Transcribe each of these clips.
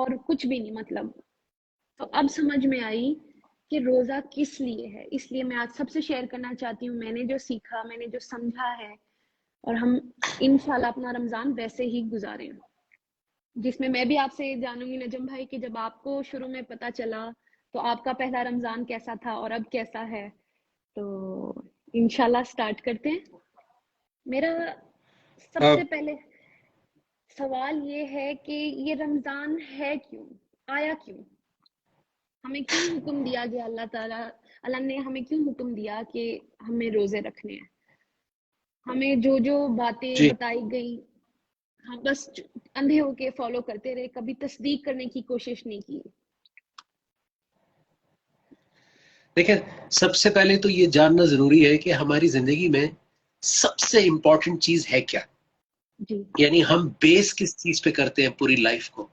اور کچھ بھی نہیں مطلب. تو اب سمجھ میں آئی کہ روزہ کس لیے ہے. اس لیے میں آج سب سے شیئر کرنا چاہتی ہوں میں نے جو سیکھا, میں نے جو سمجھا ہے, اور ہم انشاءاللہ اپنا رمضان ویسے ہی گزاریں, جس میں بھی آپ سے جانوں گی نجم بھائی کہ جب آپ کو شروع میں پتا چلا تو آپ کا پہلا رمضان کیسا تھا اور اب کیسا ہے. تو انشاءاللہ سٹارٹ کرتے ہیں. میرا سب سے پہلے سوال یہ ہے کہ یہ رمضان ہے کیوں, آیا کیوں, ہمیں کیوں حکم دیا گیا, اللہ نے ہمیں کیوں حکم دیا کہ ہمیں روزے رکھنے ہیں. ہمیں جو جو باتیں بتائی گئی ہم بس اندھے ہو کے فالو کرتے رہے, کبھی تصدیق کرنے کی کوشش نہیں کی. دیکھیں, سب سے پہلے تو یہ جاننا ضروری ہے کہ ہماری زندگی میں سب سے امپورٹنٹ چیز ہے کیا. یعنی ہم بیس کس چیز پہ کرتے ہیں پوری لائف کو,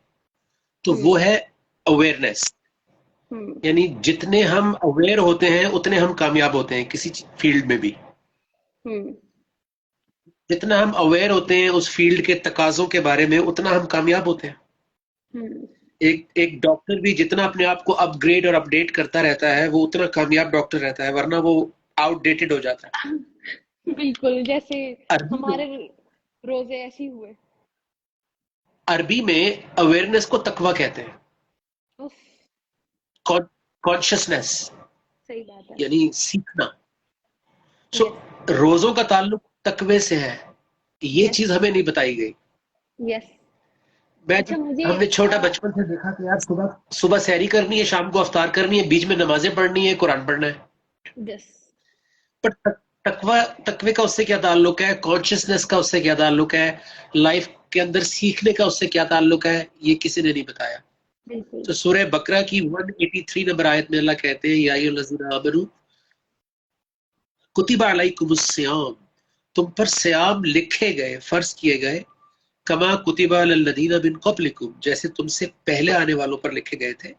تو وہ ہے اویئرنیس. یعنی جتنے ہم اویئر ہوتے ہیں اتنے ہم کامیاب ہوتے ہیں کسی فیلڈ میں بھی. جتنا ہم اویئر ہوتے ہیں اس فیلڈ کے تقاضوں کے بارے میں اتنا ہم کامیاب ہوتے ہیں. ایک ڈاکٹر بھی جتنا اپنے آپ کو اپ گریڈ اور اپ ڈیٹ کرتا رہتا ہے وہ اتنا کامیاب ڈاکٹر رہتا ہے, ورنہ وہ آؤٹ ڈیٹڈ ہو جاتا ہے. بالکل, جیسے ہمارے روزے ایسے ہوئے. عربی میں اویئرنیس کو تقویٰ کہتے ہیں, کانشسنس, صحیح بات ہے, یعنی سیکھنا. روزوں کا تعلق تقوی سے ہے, یہ چیز ہمیں نہیں بتائی گئی. ہم نے چھوٹا بچپن سے دیکھا کہ یار صبح سحری کرنی ہے, شام کو افطار کرنی ہے, بیچ میں نمازیں پڑھنی ہے, قرآن پڑھنا ہے. پر تقوی کا اس سے کیا تعلق ہے, کانشسنس کا اس سے کیا تعلق ہے, لائف کے اندر سیکھنے کا اس سے کیا تعلق ہے, یہ کسی نے نہیں بتایا. تو سورہ بقرہ کی 183 نمبر آیت میں اللہ کہتے ہیں یا ایھا الذین آمنوا کتب علیکم الصیام, تم پر صیام لکھے گئے, فرض کیے گئے, کما کتب علی الذین من قبلکم, جیسے تم سے پہلے آنے والوں پر لکھے گئے تھے,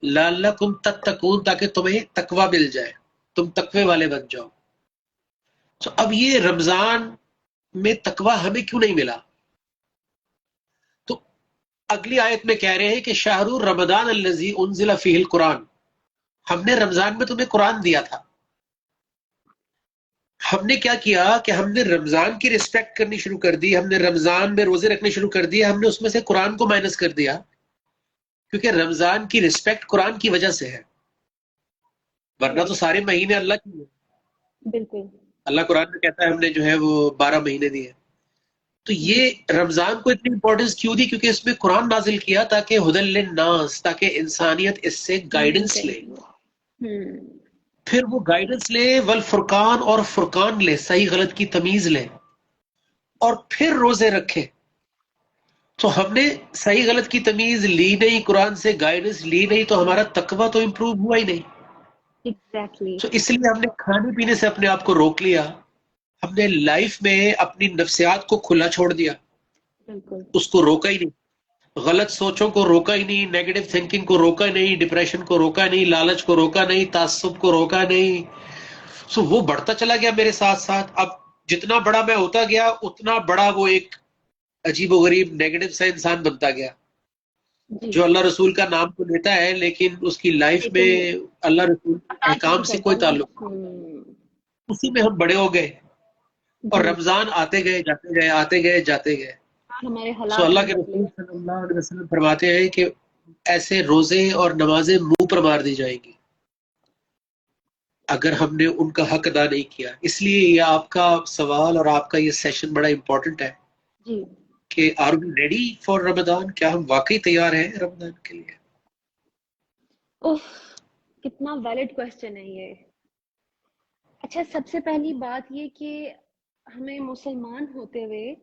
لعلکم تتقون, تاکہ تمہیں تقوی مل جائے, تم تقوی والے بن جاؤ. تو اب یہ رمضان میں تقوی ہمیں کیوں نہیں ملا؟ تو اگلی آیت میں کہہ رہے ہیں کہ شہر رمضان الذی انزل فیہ القرآن, ہم نے رمضان میں تمہیں قرآن دیا تھا. ہم نے کیا کیا کہ ہم نے رمضان کی ریسپیکٹ کرنی شروع کر دی, ہم نے رمضان میں روزے رکھنے شروع کر دیے, ہم نے اس میں سے قرآن کو مائنس کر دیا, کیونکہ رمضان کی ریسپیکٹ قرآن کی وجہ سے ہے, ورنہ تو سارے مہینے اللہ کی ہیں. بالکل, اللہ قرآن میں کہتا ہے ہم نے جو ہے وہ 12 مہینے دیے. تو یہ رمضان کو اتنی امپورٹنس کیوں دی؟ کیونکہ اس میں قرآن نازل کیا تاکہ ہدی للناس, تاکہ انسانیت اس سے گائیڈنس لے, پھر وہ گائیڈنس لے, والفرقان, اور فرقان لے, صحیح غلط کی تمیز لے, اور پھر روزے رکھے. تو ہم نے صحیح غلط کی تمیز لی نہیں, قرآن سے گائیڈنس لی نہیں, تو ہمارا تقویٰ تو امپروو ہوا ہی نہیں. تو اس لیے ہم نے کھانے پینے سے اپنے آپ کو روک لیا, ہم نے لائف میں اپنی نفسیات کو کھلا چھوڑ دیا, اس کو روکا ہی نہیں, غلط سوچوں کو روکا ہی نہیں, نیگیٹو تھنکنگ کو روکا نہیں, ڈپریشن کو روکا نہیں, لالچ کو روکا نہیں, تعصب کو روکا نہیں. سو وہ بڑھتا چلا گیا میرے ساتھ ساتھ. اب جتنا بڑا میں ہوتا گیا اتنا بڑا وہ ایک عجیب و غریب نیگیٹو سا انسان بنتا گیا, جو اللہ رسول کا نام تو لیتا ہے لیکن اس کی لائف میں اللہ رسول کے احکام سے کوئی تعلق نہیں. اسی میں ہم بڑے ہو گئے, اور رمضان آتے گئے جاتے گئے, آتے گئے جاتے گئے. سو اللہ کے رسول صلی اللہ علیہ وسلم فرماتے ہیں کہ ایسے روزے اور نمازیں منہ پر مار دی جائیں گی اگر ہم نے ان کا حق ادا نہیں کیا. اس لیے یہ آپ کا سوال اور آپ کا یہ سیشن بڑا امپورٹنٹ ہے کہ آر وی ریڈی فار رمضان, کیا ہم واقعی تیار ہیں رمضان کے لیے؟ کتنا ویلڈ کوسچن ہے یہ. اچھا, سب سے پہلی بات یہ کہ ہمیں مسلمان ہوتے ہوئے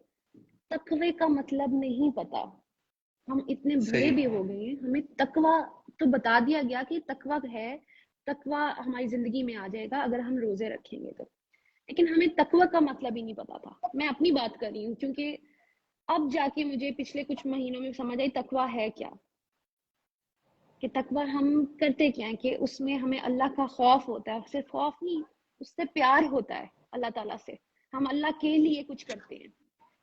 تقوی کا مطلب نہیں پتا. ہم اتنے بڑے بھی ہو گئے ہیں, ہمیں تقوی تو بتا دیا گیا کہ تقوی ہے, تقوی ہماری زندگی میں آ جائے گا اگر ہم روزے رکھیں گے تو, لیکن ہمیں تقوی کا مطلب ہی نہیں پتا تھا. میں اپنی بات کر رہی ہوں کیونکہ اب جا کے مجھے پچھلے کچھ مہینوں میں سمجھ آئی تقوی ہے کیا, کہ تقوی ہم کرتے کیا ہیں, کہ اس میں ہمیں اللہ کا خوف ہوتا ہے, صرف خوف نہیں, اس سے پیار ہوتا ہے اللہ تعالیٰ سے. ہم اللہ کے لیے کچھ کرتے ہیں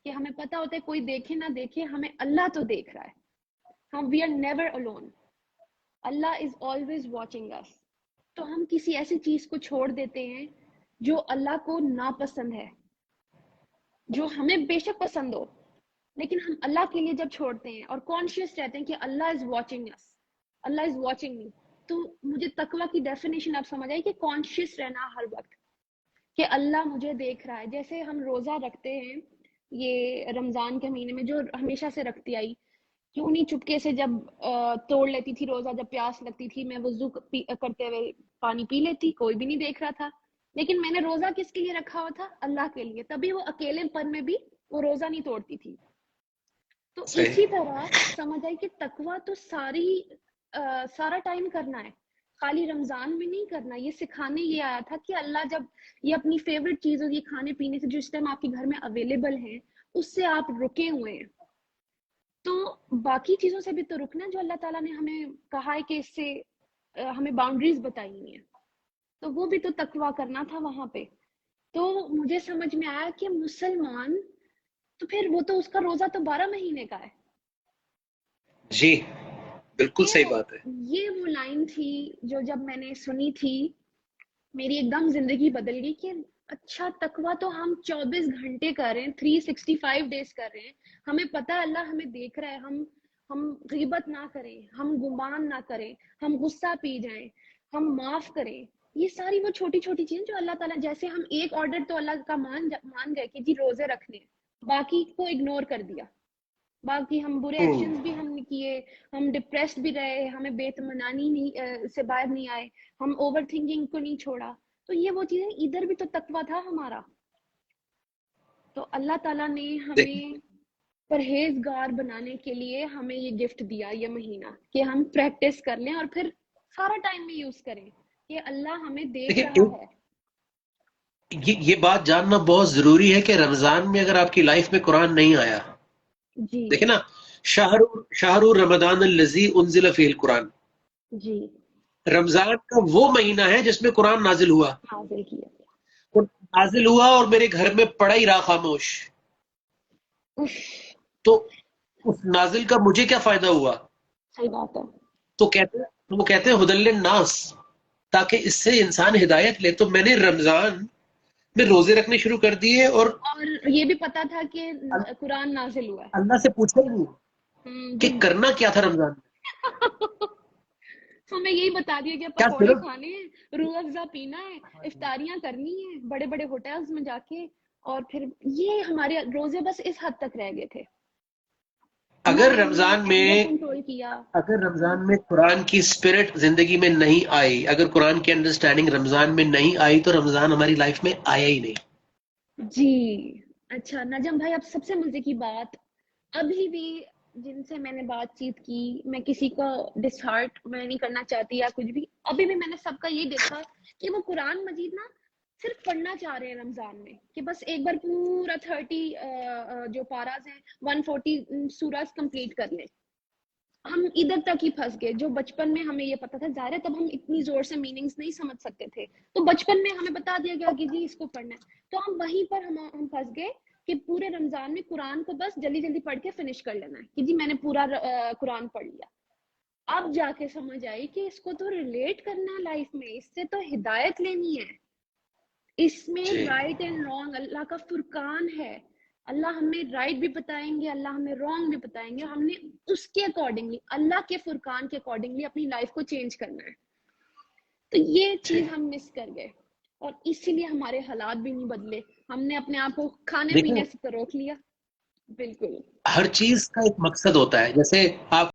کہ ہمیں پتا ہوتا ہے کوئی دیکھے نہ دیکھے, ہمیں اللہ تو دیکھ رہا ہے. ہم وی آر نیور alone. اللہ از آلویز واچنگ اس. تو ہم کسی ایسی چیز کو چھوڑ دیتے ہیں جو اللہ کو ناپسند ہے, جو ہمیں بے شک پسند ہو, لیکن ہم اللہ کے لیے جب چھوڑتے ہیں اور کانشیس رہتے ہیں کہ اللہ is watching us, Allah is watching me, تو مجھے تقوی کی ڈیفینیشن آپ سمجھ آئی کہ کانشیس رہنا ہر وقت کہ اللہ مجھے دیکھ رہا ہے. جیسے ہم روزہ رکھتے ہیں یہ رمضان کے مہینے میں, جو ہمیشہ سے رکھتی آئی, کیوں نہیں چپکے سے جب توڑ لیتی تھی روزہ, جب پیاس لگتی تھی میں وضو کرتے ہوئے پانی پی لیتی, کوئی بھی نہیں دیکھ رہا تھا, لیکن میں نے روزہ کس کے لیے رکھا ہوا تھا؟ اللہ کے لیے. تبھی وہ اکیلے پن میں بھی وہ روزہ نہیں توڑتی تھی. تو اسی طرح سمجھ آئی کہ تقویٰ تو سارا ٹائم کرنا ہے, خالی رمضان میں نہیں کرنا. یہ سکھانے یہ آیا تھا کہ اللہ جب یہ اپنی فیوریٹ چیزوں, یہ کھانے پینے سے جو اس ٹائم آپ کے گھر میں اویلیبل ہیں, اس سے آپ رکے ہوئے ہیں, تو باقی چیزوں سے بھی تو رکنا, جو اللہ تعالیٰ نے ہمیں کہا ہے کہ اس سے ہمیں باؤنڈریز بتائی ہوئی ہیں, تو وہ بھی تو تقویٰ کرنا تھا وہاں پہ. تو مجھے سمجھ میں آیا کہ مسلمان تو پھر وہ تو اس کا روزہ تو 12 مہینے کا ہے. جی بالکل صحیح بات ہے. یہ وہ لائن تھی جو جب میں نے سنی تھی میری ایک دم زندگی بدل گئی کہ اچھا تقویٰ تو ہم 24 گھنٹے کر رہے ہیں, 365 ڈیز کر رہے ہیں. ہمیں پتہ ہے اللہ ہمیں دیکھ رہا ہے, ہم غیبت نہ کریں, ہم گمان نہ کریں, ہم غصہ پی جائیں, ہم معاف کریں. یہ ساری وہ چھوٹی چھوٹی چیزیں جو اللہ تعالیٰ, جیسے ہم ایک آرڈر تو اللہ کا مان گئے کہ جی روزے رکھنے, باقی کو اگنور کر دیا, باقی ہم برے ایکشنز بھی ہم نے کیے, ہم ڈپریسڈ بھی رہے, ہمیں بے اطمینانی نہیں سے باہر نہیں آئے, ہم اوور تھنکنگ کو نہیں چھوڑا. تو یہ وہ چیزیں, ادھر بھی تو تقویٰ تھا ہمارا. تو اللہ تعالیٰ نے ہمیں پرہیزگار بنانے کے لیے ہمیں یہ گفٹ دیا یہ مہینہ, کہ ہم پریکٹس کر لیں اور پھر سارا ٹائم میں یوز کریں کہ اللہ ہمیں دیکھ رہا ہے. یہ بات جاننا بہت ضروری ہے کہ رمضان میں اگر آپ کی لائف میں قرآن نہیں آیا, جی دیکھیں نا, شہر رمضان الذی انزل فیہ القرآن, جی رمضان کا وہ مہینہ ہے جس میں قرآن نازل ہوا, حاضر کیا. نازل ہوا اور میرے گھر میں پڑا ہی رہا خاموش, تو اس نازل کا مجھے کیا فائدہ ہوا؟ صحیح بات ہے. تو وہ کہتے ہیں ہدی للناس, تاکہ اس سے انسان ہدایت لے. تو میں نے رمضان میں روزے رکھنے شروع کر دیے, اور یہ بھی پتا تھا کہ قرآن نازل ہوا ہے. اللہ سے پوچھا ہی نہیں کہ کرنا کیا تھا رمضان میں. ہمیں یہی بتا دیا کہ پکوڑے کھانے ہیں, روح افزا پینا ہے, افطاریاں کرنی ہیں بڑے بڑے ہوٹلز میں جا کے, اور پھر یہ ہمارے روزے بس اس حد تک رہ گئے تھے. اگر رمضان میں قرآن کی اسپرٹ زندگی میں نہیں آئی, اگر قرآن کی انڈرسٹینڈنگ رمضان میں نہیں آئی, تو رمضان ہماری لائف میں آیا ہی نہیں. جی اچھا نجم بھائی, اب سب سے مزے کی بات, ابھی بھی جن سے میں نے بات چیت کی, میں کسی کو ڈس ہارٹ میں نہیں کرنا چاہتی یا کچھ بھی, ابھی بھی میں نے سب کا یہ دیکھا کہ وہ قرآن مجید نا صرف پڑھنا چاہ رہے ہیں رمضان میں, کہ بس ایک بار پورا 30 جو پاراز ہیں 140 سوراز کمپلیٹ کر لیں. ہم ادھر تک ہی پھنس گئے, جو بچپن میں ہمیں یہ پتا تھا, ظاہر ہے تب ہم اتنی زور سے میننگز نہیں سمجھ سکتے تھے, تو بچپن میں ہمیں بتا دیا گیا کہ جی اس کو پڑھنا ہے, تو ہم وہیں پر ہم پھنس گئے کہ پورے رمضان میں قرآن کو بس جلدی جلدی پڑھ کے فنش کر لینا ہے کہ جی میں نے پورا قرآن پڑھ لیا. اب جا کے سمجھ آئی کہ اس کو تو ریلیٹ کرنا ہے لائف میں, اس سے تو ہدایت لینی ہے, اس میں رائٹ اینڈ رانگ اللہ کا فرقان ہے. اللہ ہمیں رائٹ بھی بتائیں گے, اللہ ہمیں رانگ بھی بتائیں گے, ہم نے اس کے اکارڈنگلی, اللہ کے فرقان کے اکارڈنگلی اپنی لائف کو چینج کرنا ہے. تو یہ چیز ہم مس کر گئے, اور اسی لیے ہمارے حالات بھی نہیں بدلے, ہم نے اپنے آپ کو کھانے پینے سے روک لیا. بالکل, ہر چیز کا ایک مقصد ہوتا ہے. جیسے آپ